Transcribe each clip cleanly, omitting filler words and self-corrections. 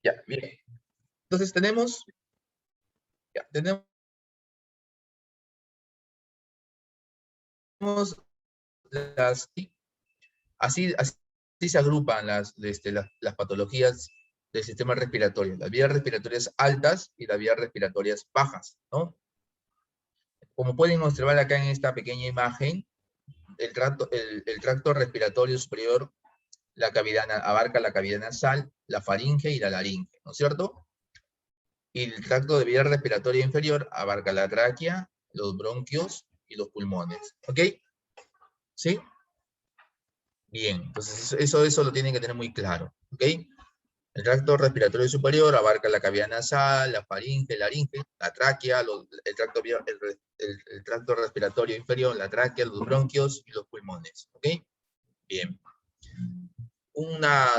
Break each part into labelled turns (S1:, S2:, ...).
S1: Ya, bien. Entonces tenemos las, así se agrupan las patologías del sistema respiratorio, las vías respiratorias altas y las vías respiratorias bajas, ¿no? Como pueden observar acá en esta pequeña imagen, el tracto respiratorio superior abarca la cavidad nasal, la faringe y la laringe, ¿no es cierto? Y el tracto de vía respiratoria inferior abarca la tráquea, los bronquios y los pulmones, ¿ok? ¿Sí? Bien, entonces eso lo tienen que tener muy claro, ¿ok? El tracto respiratorio superior abarca la cavidad nasal, la faringe, laringe, la tráquea, el tracto respiratorio inferior, la tráquea, los bronquios y los pulmones, ¿ok? Bien. Una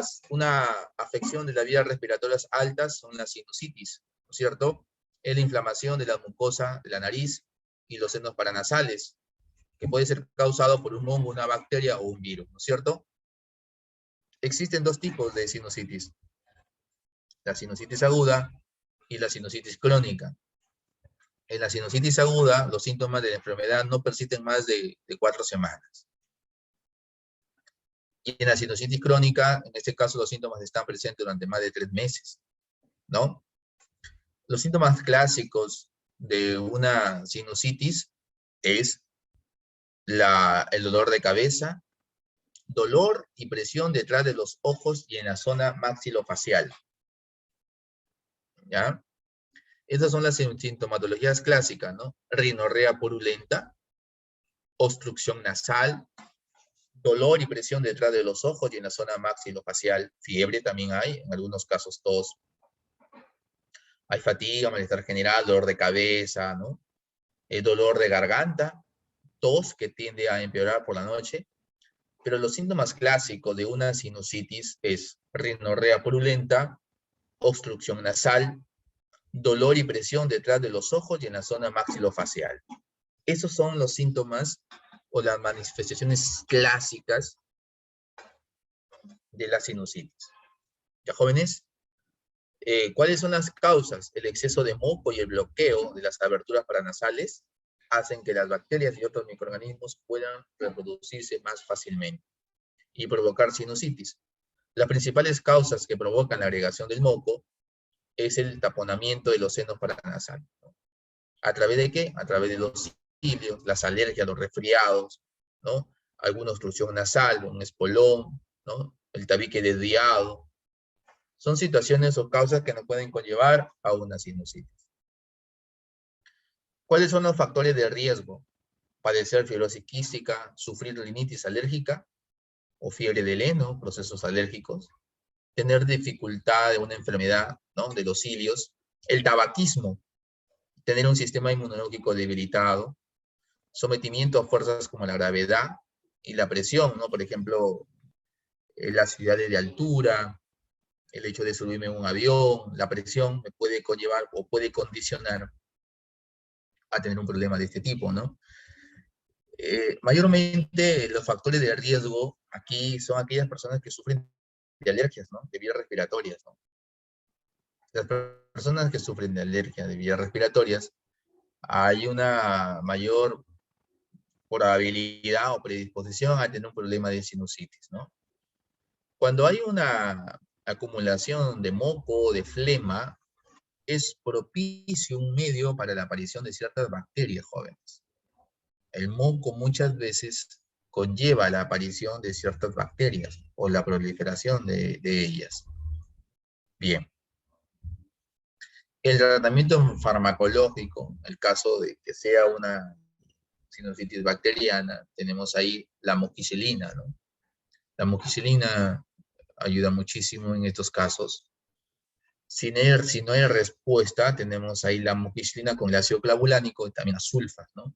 S1: afección de las vías respiratorias altas son las sinusitis, ¿no es cierto? Es la inflamación de la mucosa de la nariz y los senos paranasales, que puede ser causado por un hongo, una bacteria o un virus, ¿no es cierto? Existen dos tipos de sinusitis, la sinusitis aguda y la sinusitis crónica. En la sinusitis aguda, los síntomas de la enfermedad no persisten más de 4 semanas. Y en la sinusitis crónica, en este caso, los síntomas están presentes durante más de 3 meses, ¿no? Los síntomas clásicos de una sinusitis es el dolor de cabeza, dolor y presión detrás de los ojos y en la zona maxilofacial, ¿ya? Estas son las sintomatologías clásicas, ¿no? Rinorrea purulenta, obstrucción nasal, dolor y presión detrás de los ojos y en la zona maxilofacial, fiebre también hay, en algunos casos tos. Hay fatiga, malestar general, dolor de cabeza, ¿no? Dolor de garganta, tos que tiende a empeorar por la noche. Pero los síntomas clásicos de una sinusitis es rinorrea purulenta, obstrucción nasal, dolor y presión detrás de los ojos y en la zona maxilofacial. Esos son los síntomas o las manifestaciones clásicas de la sinusitis. ¿Ya, jóvenes? ¿Cuáles son las causas? El exceso de moco y el bloqueo de las aberturas paranasales hacen que las bacterias y otros microorganismos puedan reproducirse más fácilmente y provocar sinusitis. Las principales causas que provocan la agregación del moco es el taponamiento de los senos paranasales, ¿no? ¿A través de qué? A través de los cilios, las alergias, los resfriados, ¿no? Alguna obstrucción nasal, un espolón, ¿no? El tabique desviado. Son situaciones o causas que nos pueden conllevar a una sinusitis. ¿Cuáles son los factores de riesgo? Padecer fibrosis quística, sufrir rinitis alérgica o fiebre del heno, procesos alérgicos, tener dificultad de una enfermedad, ¿no? De los cilios, el tabaquismo, tener un sistema inmunológico debilitado, sometimiento a fuerzas como la gravedad y la presión, ¿no? Por ejemplo, las ciudades de altura, el hecho de subirme en un avión, la presión me puede conllevar o puede condicionar a tener un problema de este tipo, ¿no? Mayormente los factores de riesgo aquí son aquellas personas que sufren de alergias, ¿no? De vías respiratorias, ¿no? Las personas que sufren de alergia de vías respiratorias, hay una mayor probabilidad o predisposición a tener un problema de sinusitis, ¿no? Cuando hay una acumulación de moco o de flema, es propicio un medio para la aparición de ciertas bacterias, jóvenes. El moco muchas veces conlleva la aparición de ciertas bacterias o la proliferación de ellas. Bien. El tratamiento farmacológico, en el caso de que sea una sinusitis bacteriana, tenemos ahí la amoxicilina, ¿no? La amoxicilina ayuda muchísimo en estos casos. Si no hay respuesta, tenemos ahí la amoxicilina con el ácido clavulánico y también las sulfas, ¿no?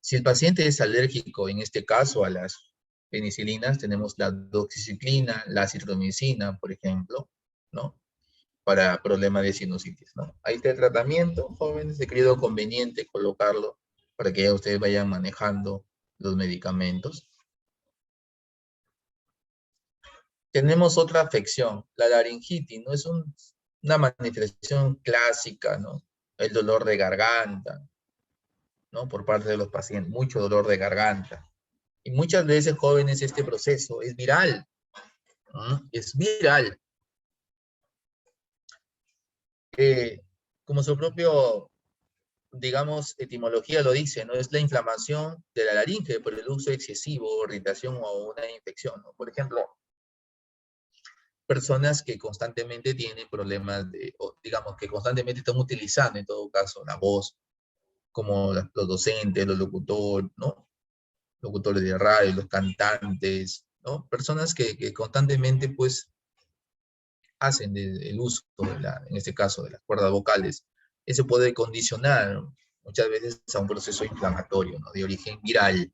S1: Si el paciente es alérgico, en este caso a las penicilinas, tenemos la doxiciclina, la acitromicina, por ejemplo, ¿no? Para problemas de sinusitis, ¿no? Ahí está el tratamiento, jóvenes, he creído conveniente colocarlo para que ya ustedes vayan manejando los medicamentos. tenemos otra afección, la laringitis, ¿no? Es una manifestación clásica, ¿no? El dolor de garganta, ¿no? Por parte de los pacientes, mucho dolor de garganta. Y muchas veces, jóvenes, este proceso es viral, ¿no? Es viral. Como su propio, digamos, etimología lo dice, ¿no? Es la inflamación de la laringe por el uso excesivo, irritación o una infección, ¿no? Por ejemplo, personas que constantemente tienen problemas o digamos, que constantemente están utilizando, en todo caso, la voz, como los docentes, los locutores, ¿no? Locutores de radio, los cantantes, ¿no? Personas que constantemente, pues, hacen el uso, en este caso, de las cuerdas vocales. Eso puede condicionar muchas veces a un proceso inflamatorio, ¿no? De origen viral.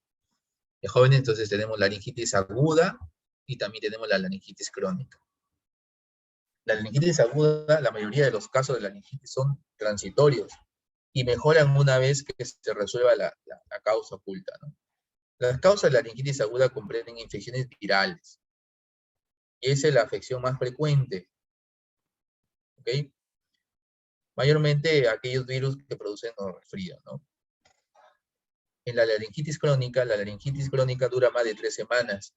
S1: En jóvenes, entonces, tenemos laringitis aguda y también tenemos la laringitis crónica. La laringitis aguda, la mayoría de los casos de laringitis son transitorios y mejoran una vez que se resuelva la causa oculta, ¿no? Las causas de la laringitis aguda comprenden infecciones virales y esa es la afección más frecuente, ¿ok? Mayormente aquellos virus que producen resfrío, ¿no? En la laringitis crónica dura más de 3 semanas.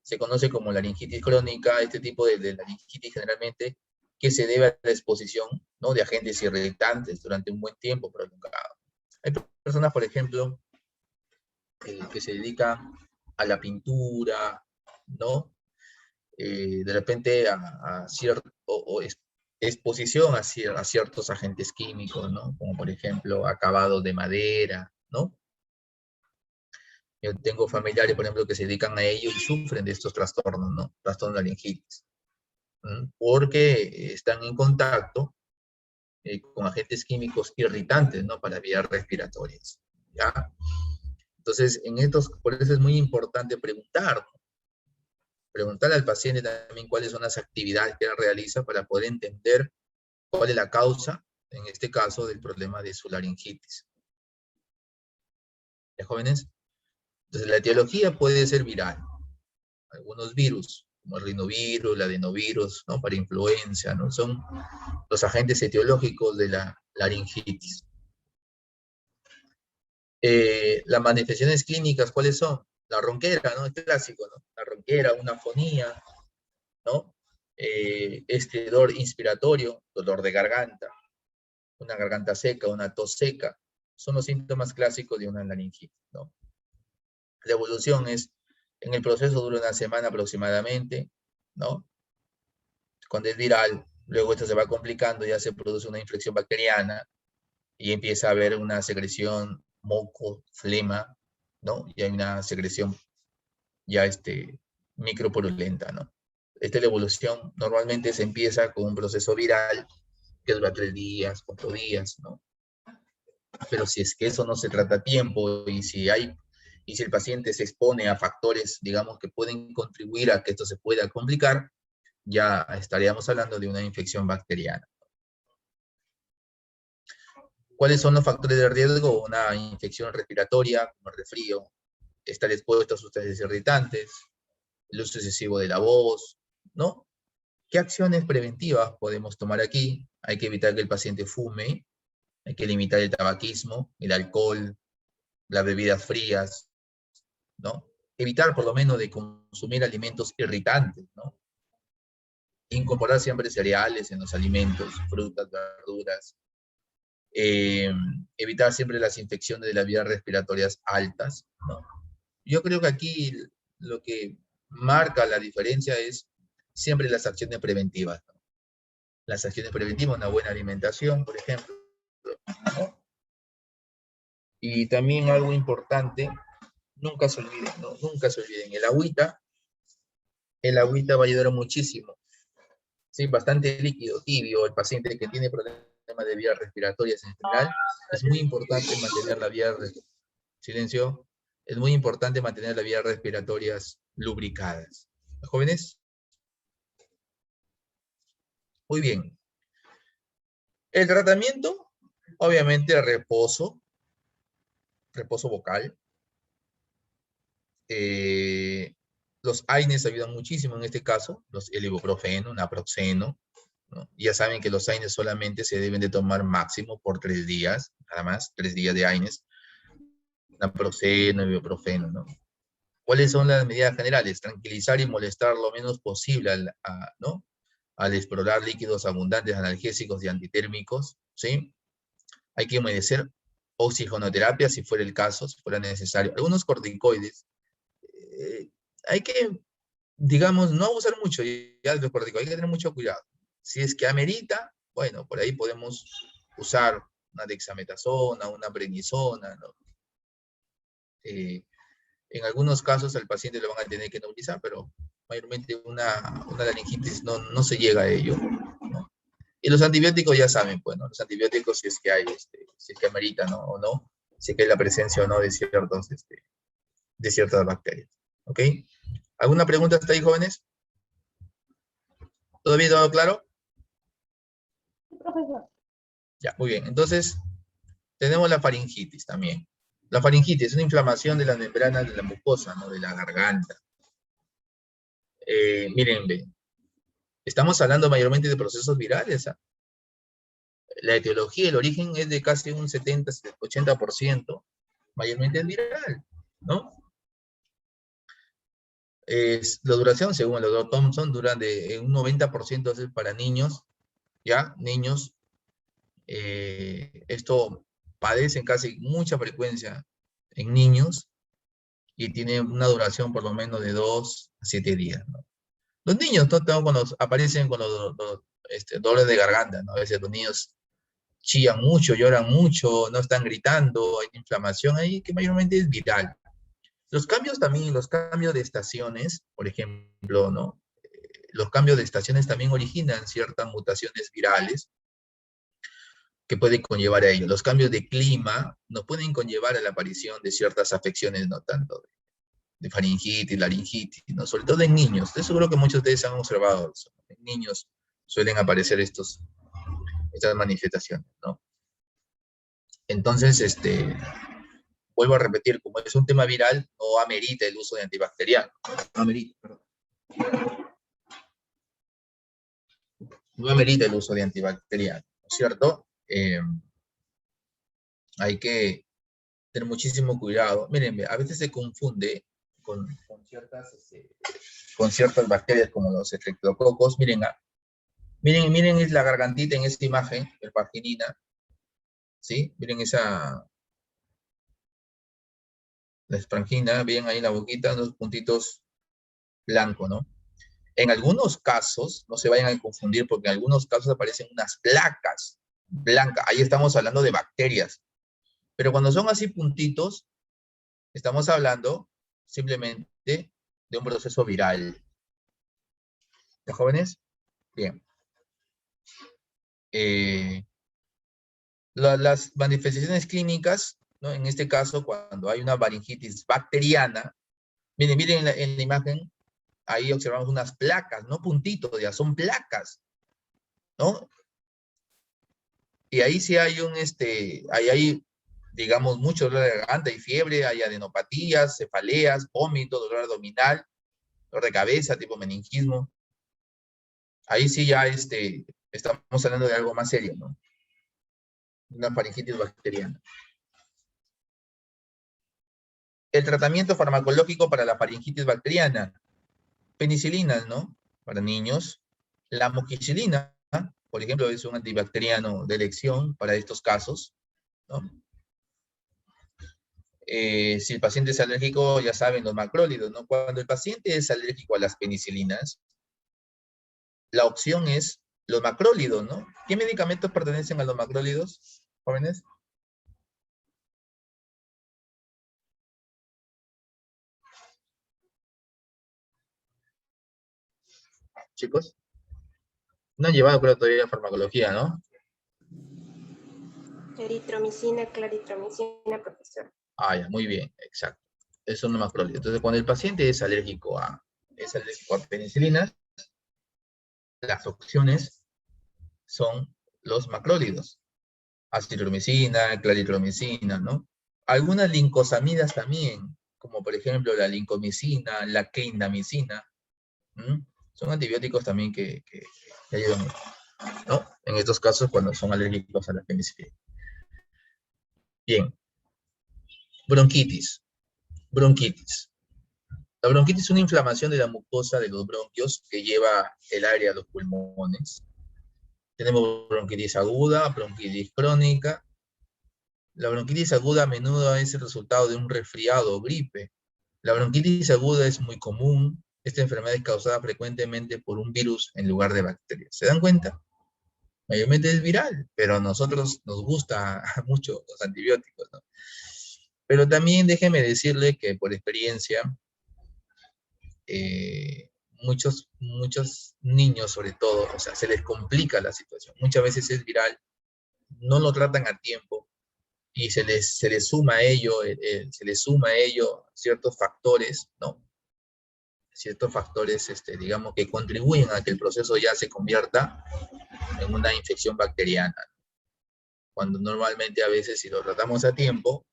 S1: Se conoce como laringitis crónica, este tipo de laringitis generalmente que se debe a la exposición, ¿no? De agentes irritantes durante un buen tiempo prolongado. Hay personas, por ejemplo, que se dedican a la pintura, ¿no? De repente a cierto, exposición a ciertos agentes químicos, ¿no? Como por ejemplo acabados de madera, ¿no? Yo tengo familiares, por ejemplo, que se dedican a ello y sufren de estos trastornos, ¿no? Trastornos de laringitis, ¿no? Porque están en contacto con agentes químicos irritantes, ¿no? Para vías respiratorias, ¿ya? Entonces, por eso es muy importante preguntar, ¿no? Preguntarle al paciente también cuáles son las actividades que él realiza para poder entender cuál es la causa, en este caso, del problema de su laringitis. ¿Ya, jóvenes? Entonces, la etiología puede ser viral. Algunos virus, como el rinovirus, el adenovirus, ¿no? Para influenza, ¿no? Son los agentes etiológicos de la laringitis. Las manifestaciones clínicas, ¿cuáles son? La ronquera, ¿no? Es clásico, ¿no? La ronquera, una afonía, ¿no? Este dolor inspiratorio, dolor de garganta, una garganta seca, una tos seca, son los síntomas clásicos de una laringitis, ¿no? La evolución es, en el proceso dura una semana aproximadamente, ¿no? Cuando es viral, luego esto se va complicando, ya se produce una infección bacteriana y empieza a haber una secreción, moco, flema, ¿no? Y hay una secreción ya micropurulenta, ¿no? Esta es la evolución. Normalmente se empieza con un proceso viral que dura 3 días, 4 días, ¿no? Pero si es que eso no se trata a tiempo y si el paciente se expone a factores, digamos, que pueden contribuir a que esto se pueda complicar, ya estaríamos hablando de una infección bacteriana. ¿Cuáles son los factores de riesgo? Una infección respiratoria, como el resfrío, estar expuesto a sustancias irritantes, el uso excesivo de la voz, ¿no? ¿Qué acciones preventivas podemos tomar aquí? Hay que evitar que el paciente fume, hay que limitar el tabaquismo, el alcohol, las bebidas frías, ¿no? Evitar por lo menos de consumir alimentos irritantes, ¿no? Incorporar siempre cereales en los alimentos, frutas, verduras. Evitar siempre las infecciones de las vías respiratorias altas, ¿no? Yo creo que aquí lo que marca la diferencia es siempre las acciones preventivas, ¿no? Las acciones preventivas, una buena alimentación, por ejemplo, ¿no? Y también algo importante, nunca se olviden, ¿no? Nunca se olviden, el agüita va a ayudar muchísimo. Sí, bastante líquido, tibio, el paciente que tiene problemas de vías respiratorias en general, es muy importante mantener la vía, silencio, es muy importante mantener las vías respiratorias lubricadas. ¿Jóvenes? Muy bien. El tratamiento, obviamente reposo vocal, Los AINES ayudan muchísimo en este caso, el ibuprofeno, naproxeno, ¿no? Ya saben que los AINES solamente se deben de tomar máximo por 3 días, nada más, 3 días de AINES, naproxeno, ibuprofeno, ¿no? ¿Cuáles son las medidas generales? Tranquilizar y molestar lo menos posible ¿no? Al explorar líquidos abundantes, analgésicos y antitérmicos, ¿sí? Hay que humedecer, oxigenoterapia si fuera el caso, si fuera necesario. Algunos corticoides, hay que, digamos, no abusar mucho ya de los corticoides, hay que tener mucho cuidado. Si es que amerita, bueno, por ahí podemos usar una dexametasona, una prednisona, ¿no? En algunos casos al paciente lo van a tener que nebulizar, pero mayormente una laringitis no se llega a ello, ¿no? Y los antibióticos ya saben, pues, ¿no? Los antibióticos si es que hay, si es que ameritan, ¿no? O no, si es que hay la presencia o no de ciertas bacterias, ¿ok? ¿Alguna pregunta hasta ahí, jóvenes? ¿Todo bien, todo claro?
S2: Profesor.
S1: Ya, muy bien. Entonces, tenemos la faringitis también. La faringitis es una inflamación de las membranas de la mucosa, ¿no? De la garganta. Miren, estamos hablando mayormente de procesos virales, ¿ah? La etiología, el origen es de casi un 70-80%, mayormente es viral, ¿no? La duración, según el doctor Thompson, dura de un 90% es para niños, ¿ya? Niños, esto padecen casi mucha frecuencia en niños y tiene una duración por lo menos de 2 a 7 días, ¿no? Los niños, ¿no? Cuando aparecen con los dolores de garganta, ¿no? A veces los niños chillan mucho, lloran mucho, no están gritando, hay inflamación ahí que mayormente es viral. Los cambios también, los cambios de estaciones, por ejemplo, ¿no? Los cambios de estaciones también originan ciertas mutaciones virales que pueden conllevar a ello. Los cambios de clima nos pueden conllevar a la aparición de ciertas afecciones, no tanto de faringitis, laringitis, ¿no? Sobre todo en niños. Estoy seguro que muchos de ustedes han observado eso. En niños suelen aparecer estas manifestaciones, ¿no? Entonces, vuelvo a repetir, como es un tema viral, no amerita el uso de antibacteriano. No amerita, perdón. No amerita el uso de antibacteriano, ¿no es cierto? Hay que tener muchísimo cuidado. Miren, a veces se confunde con ciertas bacterias como los estreptococos. Miren, miren es la gargantita en esta imagen, el paginina, ¿sí? Miren la esprangina, bien ahí en la boquita, unos puntitos blancos, ¿no? En algunos casos, no se vayan a confundir, porque en algunos casos aparecen unas placas blancas. Ahí estamos hablando de bacterias. Pero cuando son así puntitos, estamos hablando simplemente de un proceso viral. ¿Ya, jóvenes? Bien. Las manifestaciones clínicas, ¿no? En este caso, cuando hay una faringitis bacteriana, miren en la imagen, ahí observamos unas placas, no puntitos, ya son placas, ¿no? Y ahí sí hay ahí hay, digamos, mucho dolor de garganta y fiebre, hay adenopatías, cefaleas, vómito, dolor abdominal, dolor de cabeza, tipo meningismo. Ahí sí ya estamos hablando de algo más serio, ¿no? Una faringitis bacteriana. El tratamiento farmacológico para la faringitis bacteriana, penicilina, ¿no? Para niños. La amoxicilina, por ejemplo, es un antibacteriano de elección para estos casos, ¿no? Si el paciente es alérgico, ya saben, los macrólidos, ¿no? Cuando el paciente es alérgico a las penicilinas, la opción es los macrólidos, ¿no? ¿Qué medicamentos pertenecen a los macrólidos, jóvenes? Chicos, no han llevado, creo, todavía farmacología, ¿no?
S2: Eritromicina, claritromicina, profesor.
S1: Ah, ya, muy bien, exacto. Eso no es macrólido. Entonces, cuando el paciente es alérgico a penicilinas, las opciones son los macrólidos. Acitromicina, claritromicina, ¿no? Algunas lincosamidas también, como por ejemplo la lincomicina, la clindamicina. Son antibióticos también que ayudan mucho, ¿no? En estos casos cuando son alérgicos a la penicilina. Bien. Bronquitis. Bronquitis. La bronquitis es una inflamación de la mucosa de los bronquios que lleva el aire a los pulmones. Tenemos bronquitis aguda, bronquitis crónica. La bronquitis aguda a menudo es el resultado de un resfriado o gripe. La bronquitis aguda es muy común. Esta enfermedad es causada frecuentemente por un virus en lugar de bacterias. ¿Se dan cuenta? Mayormente es viral, pero a nosotros nos gusta mucho los antibióticos, ¿no? Pero también déjeme decirle que por experiencia, muchos niños sobre todo, o sea, se les complica la situación. Muchas veces es viral, no lo tratan a tiempo y se les suma a ello, ciertos factores, ¿no? Ciertos factores, digamos, que contribuyen a que el proceso ya se convierta en una infección bacteriana. Cuando normalmente a veces si lo tratamos a tiempo,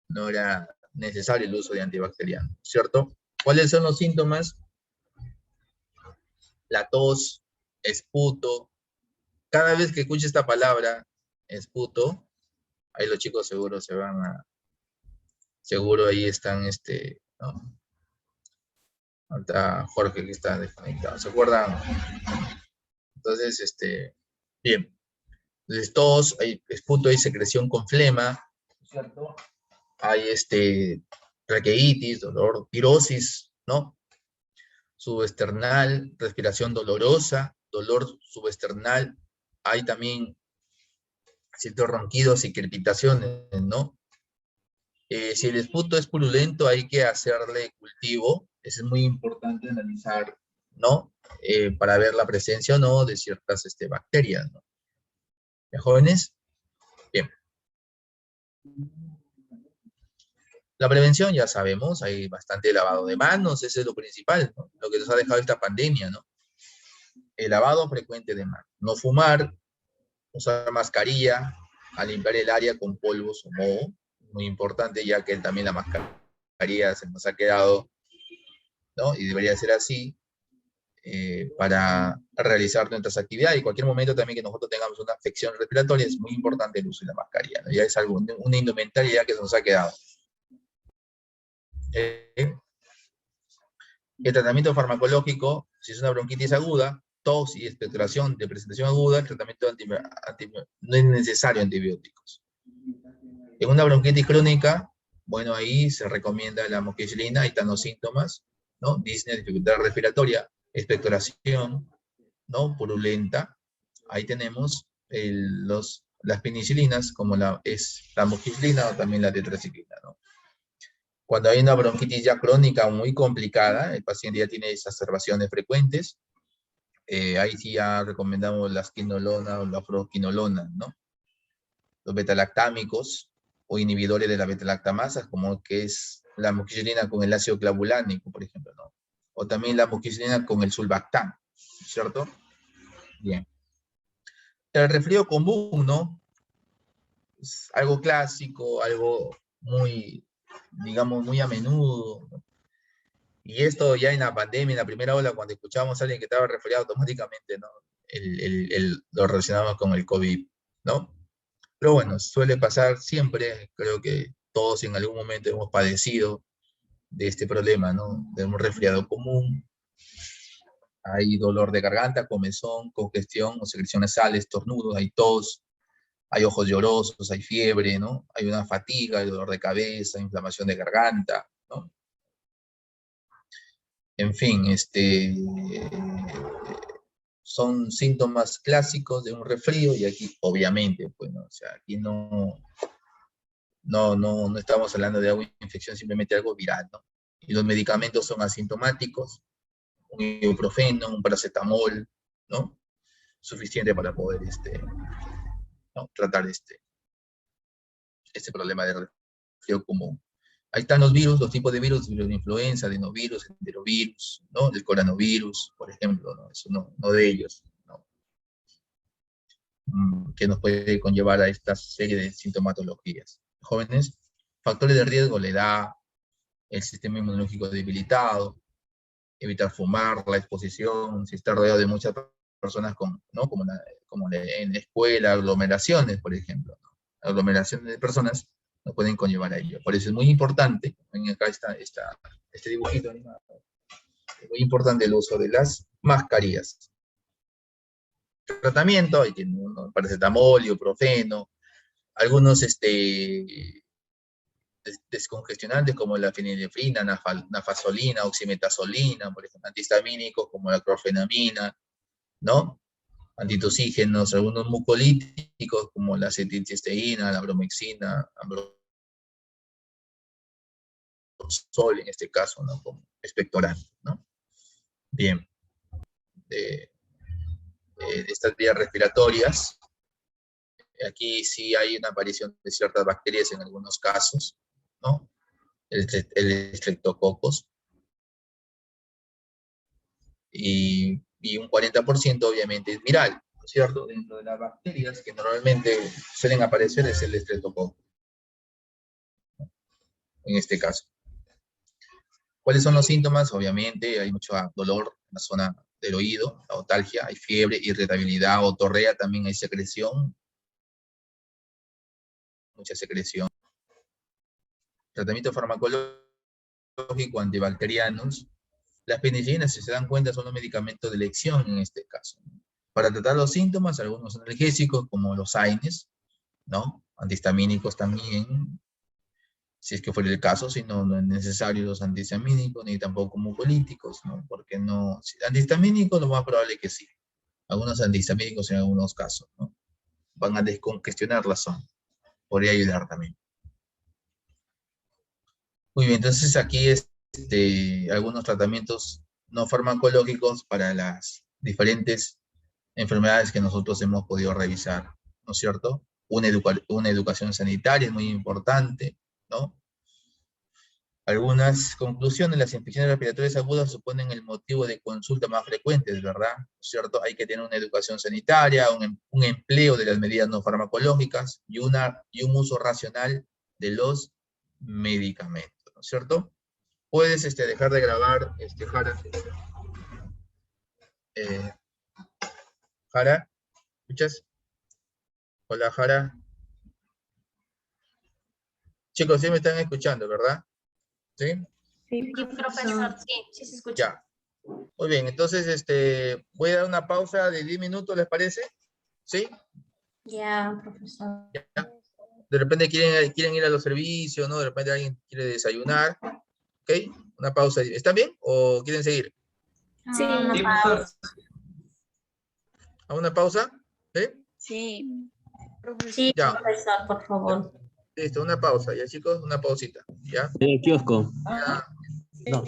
S1: no era necesario el uso de antibacteriano, ¿cierto? ¿Cuáles son los síntomas? La tos, esputo. Cada vez que escuche esta palabra, esputo, ahí los chicos seguro se van a... Seguro ahí están, ¿no? Ahorita Jorge que está desconectado, ¿se acuerdan? Entonces, bien. Entonces, tos, hay esputo, hay secreción con flema, ¿cierto? Hay, traqueitis, dolor, pirosis, ¿no? Subesternal, respiración dolorosa, dolor subesternal. Hay también ciertos ronquidos y crepitaciones, ¿no? Si el esputo es purulento, hay que hacerle cultivo. Es muy importante analizar, ¿no? Para ver la presencia o no de ciertas bacterias, ¿no? ¿Ya, jóvenes? Bien. La prevención, ya sabemos, hay bastante lavado de manos, ese es lo principal, ¿no? Lo que nos ha dejado esta pandemia, ¿no? El lavado frecuente de manos. No fumar, usar mascarilla, a limpiar el área con polvos o moho. Muy importante, ya que también la mascarilla se nos ha quedado, ¿no? Y debería ser así, para realizar nuestras actividades. Y en cualquier momento también que nosotros tengamos una afección respiratoria, es muy importante el uso de la mascarilla, ¿no? Ya es algo, una indumentaria ya que se nos ha quedado. El tratamiento farmacológico, si es una bronquitis aguda, tos y expectoración de presentación aguda, el tratamiento no es necesario antibióticos. En una bronquitis crónica, bueno, ahí se recomienda la amoxicilina, ahí están los síntomas, ¿no? Disnea, dificultad respiratoria, expectoración, ¿no? Purulenta. Ahí tenemos las penicilinas, como es la amoxicilina o también la tetraciclina, ¿no? Cuando hay una bronquitis ya crónica muy complicada, el paciente ya tiene exacerbaciones frecuentes, ahí sí ya recomendamos la quinolona o la fluoroquinolona, ¿no? Los betalactámicos o inhibidores de la betalactamasa, como que es la amoxicilina con el ácido clavulánico, por ejemplo, ¿no? O también la amoxicilina con el sulbactam, ¿cierto? Bien. El resfrío común, ¿no? Es algo clásico, algo muy, digamos, muy a menudo, ¿no? Y esto ya en la pandemia, en la primera ola, cuando escuchábamos a alguien que estaba resfriado, automáticamente, ¿no? Lo relacionamos con el COVID, ¿no? Pero bueno, suele pasar siempre, creo que todos en algún momento hemos padecido de este problema, ¿no? De un resfriado común. Hay dolor de garganta, comezón, congestión o secreción nasal, estornudos, hay tos, hay ojos llorosos, hay fiebre, ¿no? Hay una fatiga, hay dolor de cabeza, inflamación de garganta, ¿no? En fin, son síntomas clásicos de un resfrío y aquí, obviamente, pues, ¿no? O sea, aquí no estamos hablando de alguna infección, simplemente algo viral, ¿no? Y los medicamentos son asintomáticos, un ibuprofeno, un paracetamol, ¿no? Suficiente para poder, ¿no? Tratar este problema de resfrío común. Ahí están los virus, los tipos de virus de influenza, adenovirus, enterovirus, ¿no? Del coronavirus, por ejemplo, ¿no? Eso no de ellos, ¿no? Que nos puede conllevar a esta serie de sintomatologías. Jóvenes, factores de riesgo, la edad, el sistema inmunológico debilitado, evitar fumar, la exposición, si está rodeado de muchas personas, ¿no? Como en la escuela, aglomeraciones, por ejemplo, ¿no? Aglomeraciones de personas no pueden conllevar a ello. Por eso es muy importante, acá está este dibujito animado, es muy importante el uso de las mascarillas. Tratamiento, hay que, ¿no? Paracetamol, ibuprofeno, algunos descongestionantes como la fenilefrina, nafazolina, oximetazolina, por ejemplo, antihistamínicos como la clorfenamina, ¿no? Antitusígenos, algunos mucolíticos como la acetilcisteína, la bromexina, ambrosol en este caso, ¿no? Como expectorante, ¿no? Bien. Estas vías respiratorias, aquí sí hay una aparición de ciertas bacterias en algunos casos, ¿no? El estreptococos. Y un 40% obviamente es viral, ¿no es cierto? Dentro de las bacterias que normalmente suelen aparecer es el estreptococo, en este caso. ¿Cuáles son los síntomas? Obviamente hay mucho dolor en la zona del oído, la otalgia, hay fiebre, irritabilidad, otorrea, también hay secreción, mucha secreción. Tratamiento farmacológico antibacterianos. Las penicilinas, si se dan cuenta, son los medicamentos de elección en este caso. Para tratar los síntomas, algunos analgésicos como los AINES, ¿no? Antihistamínicos también, si es que fuera el caso, si no, no es necesario los antihistamínicos, ni tampoco mucolíticos, ¿no? Porque no, antihistamínicos lo más probable que sí. Algunos antihistamínicos en algunos casos, ¿no? Van a descongestionar la zona. Podría ayudar también. Muy bien, entonces aquí algunos tratamientos no farmacológicos para las diferentes enfermedades que nosotros hemos podido revisar, ¿no es cierto? Una educación sanitaria es muy importante, ¿no? Algunas conclusiones: las infecciones respiratorias agudas suponen el motivo de consulta más frecuente, ¿verdad? ¿No es cierto? Hay que tener una educación sanitaria, un empleo de las medidas no farmacológicas y un uso racional de los medicamentos, ¿no es cierto? Puedes dejar de grabar, Jara. Jara, ¿escuchas? Hola, Jara. Chicos, sí me están escuchando, ¿verdad? ¿Sí?
S2: Sí, profesor, sí se escucha.
S1: Ya. Muy bien, entonces voy a dar una pausa de 10 minutos, ¿les parece? ¿Sí?
S2: Ya, profesor.
S1: Ya. De repente quieren ir a los servicios, ¿no? De repente alguien quiere desayunar. ¿Ok? Una pausa. ¿Están bien o quieren seguir?
S2: Sí,
S3: Sí, profesor.
S1: ¿A una pausa? ¿Sí?
S2: Sí,
S1: Ya.
S2: profesor, por favor.
S1: Listo, una pausa. Ya, chicos, una pausita. ¿Ya?
S4: En el kiosco.
S1: Ya.
S4: No.